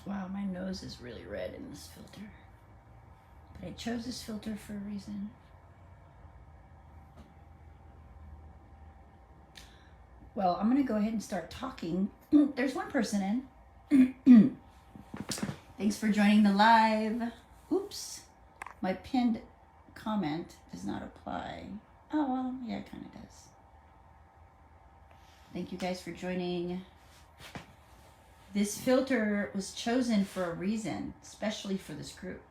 Wow, my nose is really red in this filter. But I chose this filter for a reason. Well, I'm going to go ahead and start talking. There's one person in. Thanks for joining the live. Oops. My pinned comment does not apply. Oh, well, yeah, it kind of does. Thank you guys for joining. This filter was chosen for a reason, especially for this group.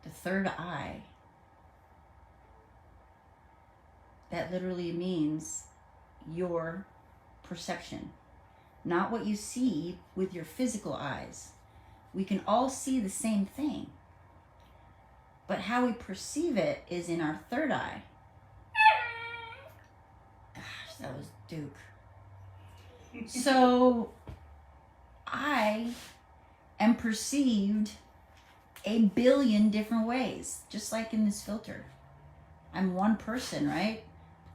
The third eye. That literally means your perception, not what you see with your physical eyes. We can all see the same thing, but how we perceive it is in our third eye. Gosh, that was Duke. So I am perceived a billion different ways, just like in this filter. I'm one person, right?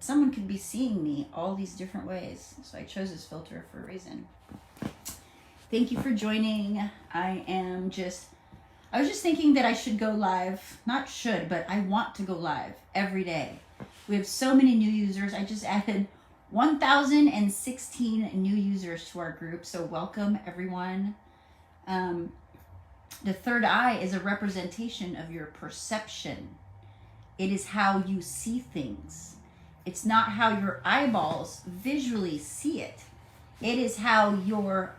Someone could be seeing me all these different ways. So I chose this filter for a reason. Thank you for joining. I was just thinking that I should go live. Not should, but I want to go live every day. We have so many new users. I just added 1,016 new users to our group. So welcome everyone. The third eye is a representation of your perception. It is how you see things. It's not how your eyeballs visually see it. It is how your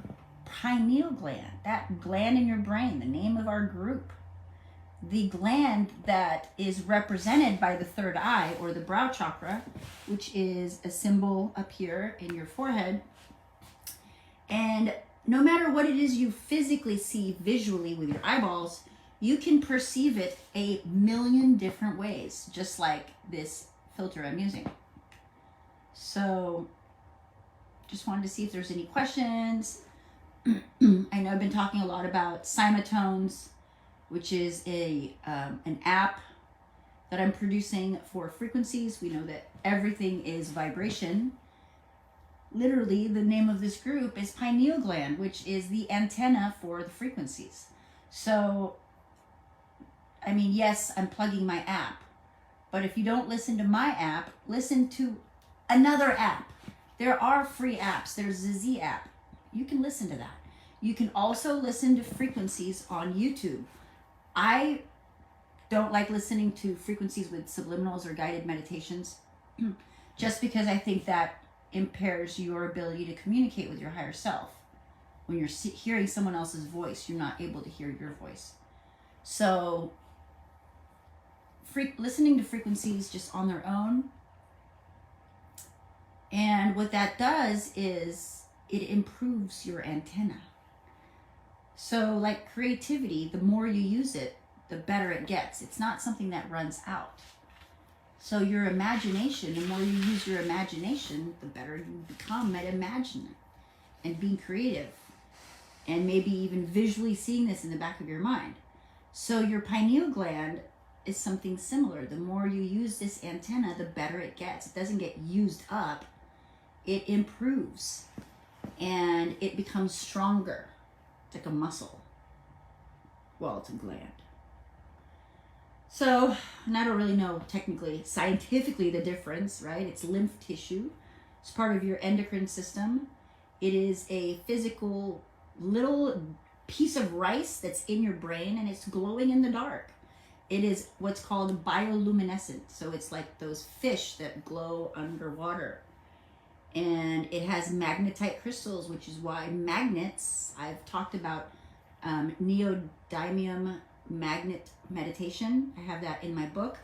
pineal gland, that gland in your brain, the name of our group, the gland that is represented by the third eye or the brow chakra, which is a symbol up here in your forehead. And no matter what it is you physically see visually with your eyeballs, you can perceive it a million different ways, just like this filter I'm using. So just wanted to see if there's any questions. I know I've been talking a lot about Simatones, which is an app that I'm producing for frequencies. We know that everything is vibration. Literally, the name of this group is Pineal Gland, which is the antenna for the frequencies. So, I mean, yes, I'm plugging my app, but if you don't listen to my app, listen to another app. There are free apps. There's the Z app. You can listen to that. You can also listen to frequencies on YouTube. I don't like listening to frequencies with subliminals or guided meditations just because I think that impairs your ability to communicate with your higher self. When you're hearing someone else's voice, you're not able to hear your voice. So listening to frequencies just on their own, and what that does is it improves your antenna. So like creativity, the more you use it, the better it gets. It's not something that runs out. So your imagination, the more you use your imagination, the better you become at imagining and being creative. And maybe even visually seeing this in the back of your mind. So your pineal gland is something similar. The more you use this antenna, the better it gets. It doesn't get used up. It improves and it becomes stronger. It's like a muscle. Well, it's a gland. So, and I don't really know technically, scientifically the difference, right? It's lymph tissue. It's part of your endocrine system. It is a physical little piece of rice that's in your brain and it's glowing in the dark. It is what's called bioluminescent. So it's like those fish that glow underwater. And it has magnetite crystals, which is why magnets, I've talked about neodymium magnet meditation. I have that in my book.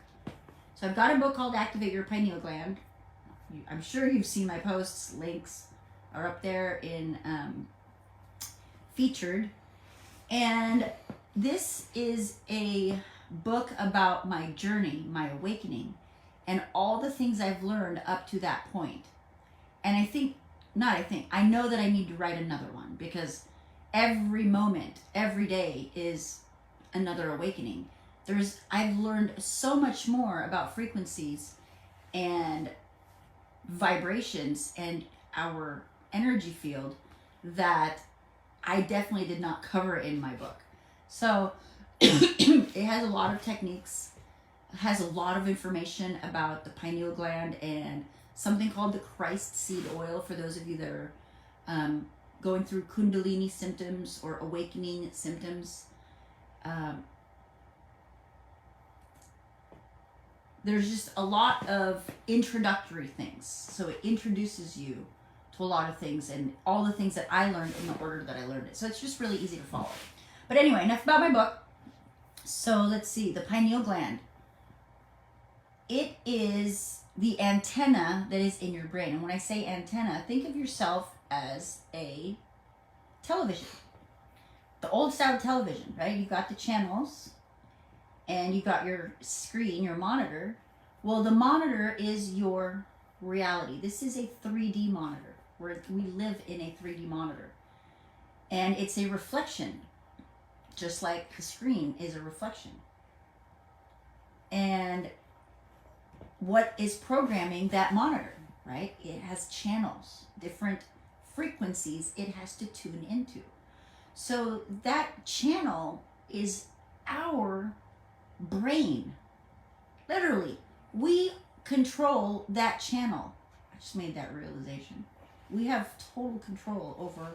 So I've got a book called Activate Your Pineal Gland. I'm sure you've seen my posts. Links are up there in featured. And this is a book about my journey, my awakening, and all the things I've learned up to that point. And I know that I need to write another one because every moment, every day is another awakening. I've learned so much more about frequencies and vibrations and our energy field that I definitely did not cover in my book. So it has a lot of techniques, has a lot of information about the pineal gland and something called the Christ seed oil for those of you that are going through Kundalini symptoms or awakening symptoms. There's just a lot of introductory things. So it introduces you to a lot of things and all the things that I learned in the order that I learned it. So it's just really easy to follow. But anyway, enough about my book. So let's see, the pineal gland. It is the antenna that is in your brain. And when I say antenna, think of yourself as a television. The old style television, right? You've got the channels and you got your screen, your monitor. Well, the monitor is your reality. This is a 3D monitor. We live in a 3D monitor. And it's a reflection, just like the screen is a reflection. And what is programming that monitor, right? It has channels, different frequencies it has to tune into. So that channel is our brain. Literally, we control that channel. I just made that realization. We have total control over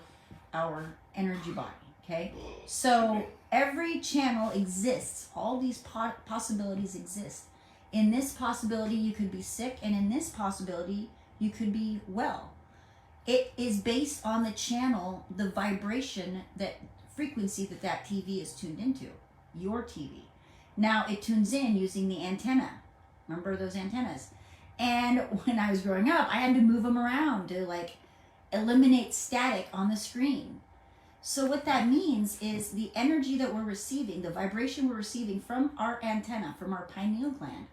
our energy body, okay? So every channel exists. All these possibilities exist. In this possibility, you could be sick, and in this possibility, you could be well. It is based on the channel, the vibration, that frequency that TV is tuned into, your TV. Now, it tunes in using the antenna. Remember those antennas? And when I was growing up, I had to move them around to like eliminate static on the screen. So what that means is the energy that we're receiving, the vibration we're receiving from our antenna, from our pineal gland,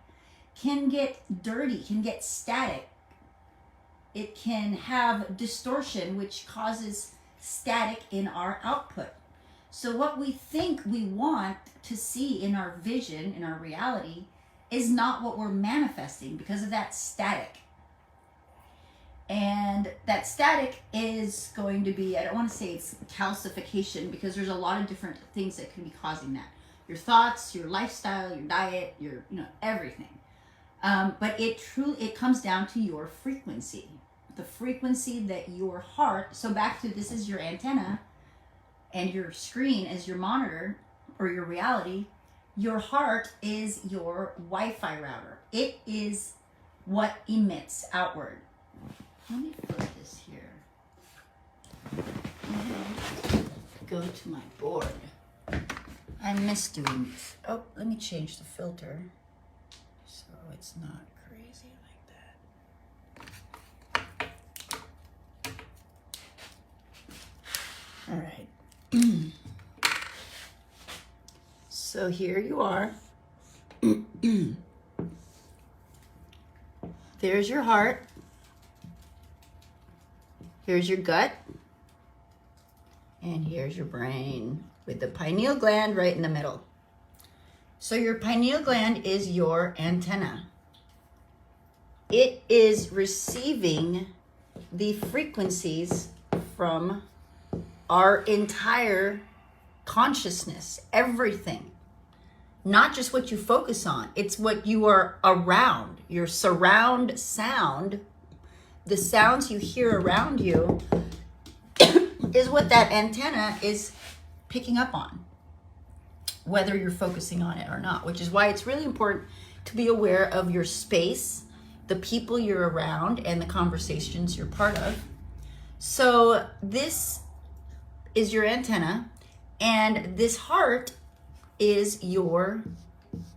can get dirty, can get static. It can have distortion, which causes static in our output. So what we think we want to see in our vision, in our reality, is not what we're manifesting because of that static. And that static is going to be, I don't want to say it's calcification, because there's a lot of different things that can be causing that. Your thoughts, your lifestyle, your diet, your, everything. But it comes down to your frequency. The frequency that your heart, so back to this is your antenna and your screen is your monitor or your reality. Your heart is your Wi-Fi router. It is what emits outward. Let me put this here. Go to my board. I miss doing this. Oh, let me change the filter so it's not crazy like that. All right. So here you are. There's your heart. Here's your gut. And here's your brain with the pineal gland right in the middle. So your pineal gland is your antenna. It is receiving the frequencies from our entire consciousness, everything. Not just what you focus on, it's what you are around, your surround sound. The sounds you hear around you is what that antenna is picking up on, whether you're focusing on it or not, which is why it's really important to be aware of your space, the people you're around, and the conversations you're part of. So this is your antenna, and this heart is your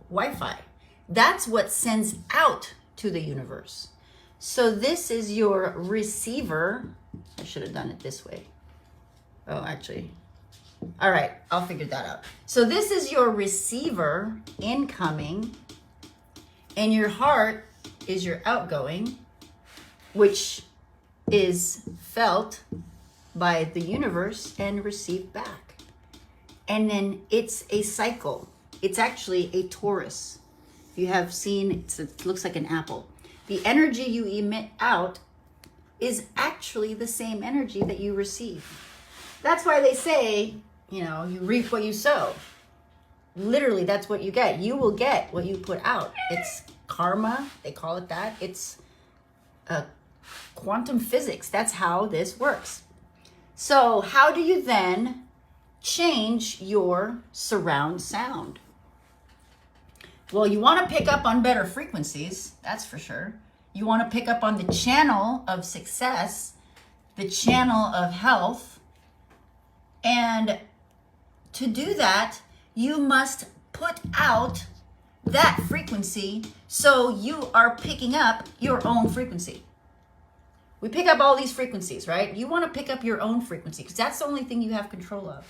Wi-Fi. That's what sends out to the universe. So this is your receiver. I should have done it this way. Oh, actually. All right, I'll figure that out. So this is your receiver incoming, and your heart is your outgoing, which is felt by the universe and received back. And then it's a cycle. It's actually a torus. If you have seen, it looks like an apple. The energy you emit out is actually the same energy that you receive. That's why they say, you know, you reap what you sow. Literally, that's what you get. You will get what you put out. It's karma, they call it that. It's quantum physics. That's how this works. So how do you then change your surround sound? Well, you want to pick up on better frequencies, that's for sure. You want to pick up on the channel of success, the channel of health. And to do that, you must put out that frequency so you are picking up your own frequency. We pick up all these frequencies, right? You want to pick up your own frequency because that's the only thing you have control over.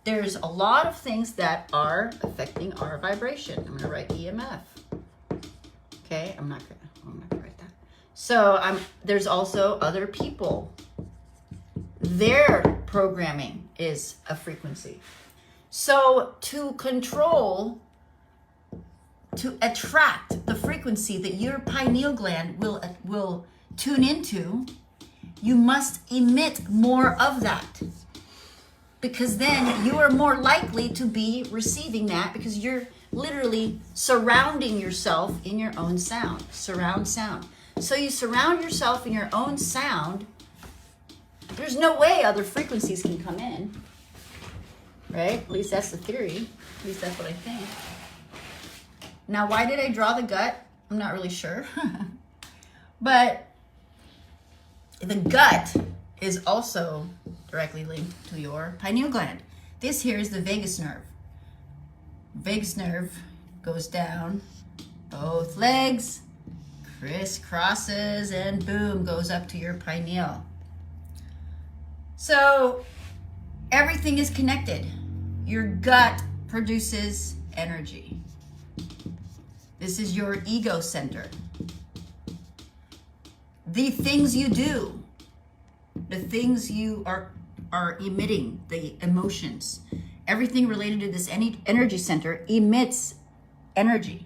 There's a lot of things that are affecting our vibration. I'm going to write EMF. Okay, I'm not going to write that. So there's also other people. Their programming is a frequency. So to control, to attract the frequency that your pineal gland will tune into, you must emit more of that. Because then you are more likely to be receiving that because you're literally surrounding yourself in your own sound. Surround sound. So you surround yourself in your own sound. There's no way other frequencies can come in. Right? At least that's the theory. At least that's what I think. Now, why did I draw the gut? I'm not really sure. But the gut is also directly linked to your pineal gland. This here is the vagus nerve. Vagus nerve goes down both legs, crisscrosses, and boom, goes up to your pineal. So everything is connected. Your gut produces energy. This is your ego center. The things you do, the things you are emitting, the emotions, everything related to this energy center emits energy.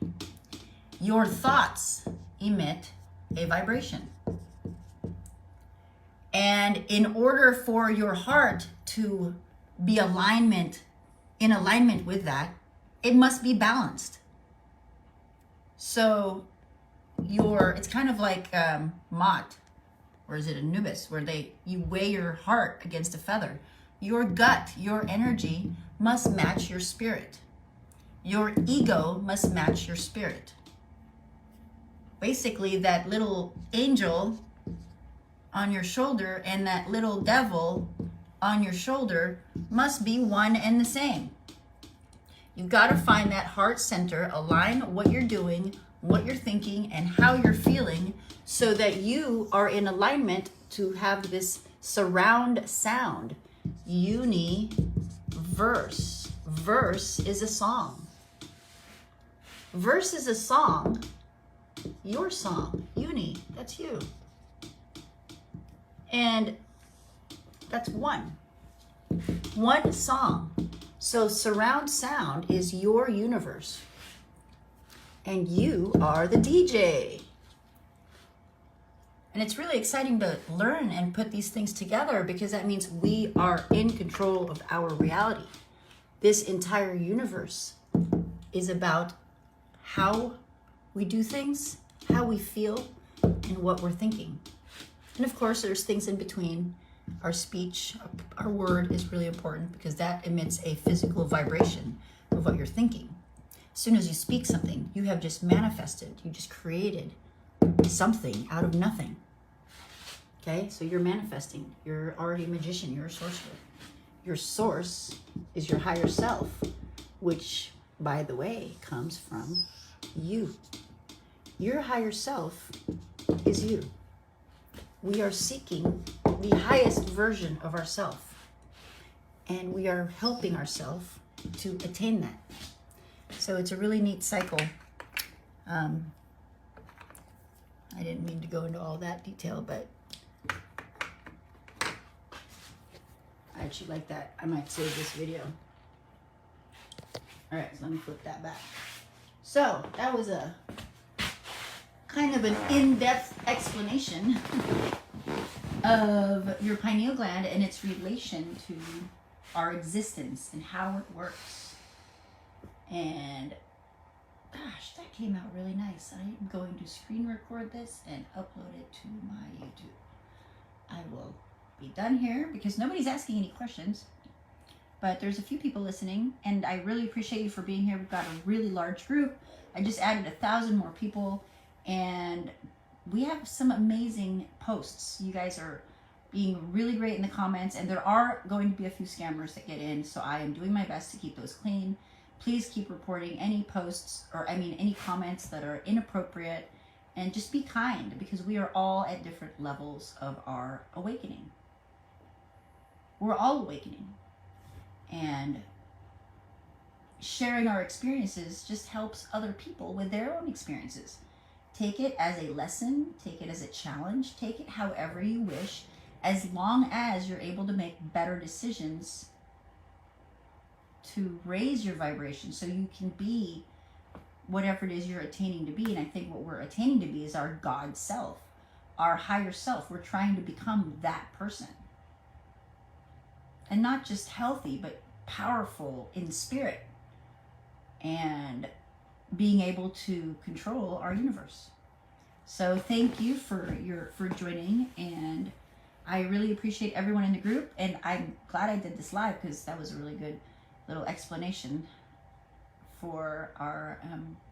Your thoughts emit a vibration. And in order for your heart to be in alignment with that, it must be balanced. So it's kind of like Mott, or is it Anubis, where you weigh your heart against a feather. Your gut, your energy must match your spirit. Your ego must match your spirit. Basically, that little angel on your shoulder and that little devil on your shoulder must be one and the same. You've got to find that heart center, align what you're doing, what you're thinking, and how you're feeling so that you are in alignment to have this surround sound. Universe. Verse is a song. Verse is a song. Your song. Uni. That's you. And that's one. One song. So surround sound is your universe. And you are the DJ. And it's really exciting to learn and put these things together because that means we are in control of our reality. This entire universe is about how we do things, how we feel, and what we're thinking. And of course, there's things in between. Our speech, our word is really important because that emits a physical vibration of what you're thinking. As soon as you speak something, you have just manifested, you just created something out of nothing. Okay, so you're manifesting. You're already a magician, you're a sorcerer. Your source is your higher self, which, by the way, comes from you. Your higher self is you. We are seeking the highest version of ourselves, and we are helping ourselves to attain that. So it's a really neat cycle. I didn't mean to go into all that detail, but I actually like that. I might save this video. All right, so let me flip that back. So that was a kind of an in-depth explanation of your pineal gland and its relation to our existence and how it works. And gosh, that came out really nice. I'm going to screen record this and upload it to my YouTube. I will be done here because nobody's asking any questions, but there's a few people listening, and I really appreciate you for being here. We've got a really large group. I just added 1,000 more people, and we have some amazing posts. You guys are being really great in the comments, and there are going to be a few scammers that get in, so I am doing my best to keep those clean. Please keep reporting any posts, or any comments that are inappropriate, and just be kind, because we are all at different levels of our awakening. We're all awakening, and sharing our experiences just helps other people with their own experiences. Take it as a lesson, take it as a challenge, take it however you wish, as long as you're able to make better decisions to raise your vibration so you can be whatever it is you're attaining to be. And I think what we're attaining to be is our God self, our higher self. We're trying to become that person. And not just healthy, but powerful in spirit. And being able to control our universe. So thank you for joining, and I really appreciate everyone in the group, and I'm glad I did this live because that was a really good little explanation for our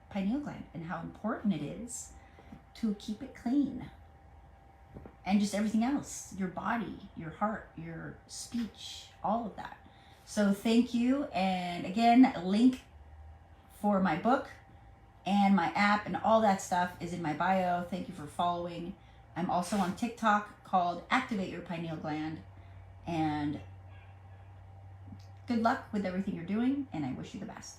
pineal gland and how important it is to keep it clean, and just everything else, your body, your heart, your speech, all of that. So thank you, and again, a link for my book and my app and all that stuff is in my bio. Thank you for following. I'm also on TikTok called Activate Your Pineal Gland. And good luck with everything you're doing, and I wish you the best.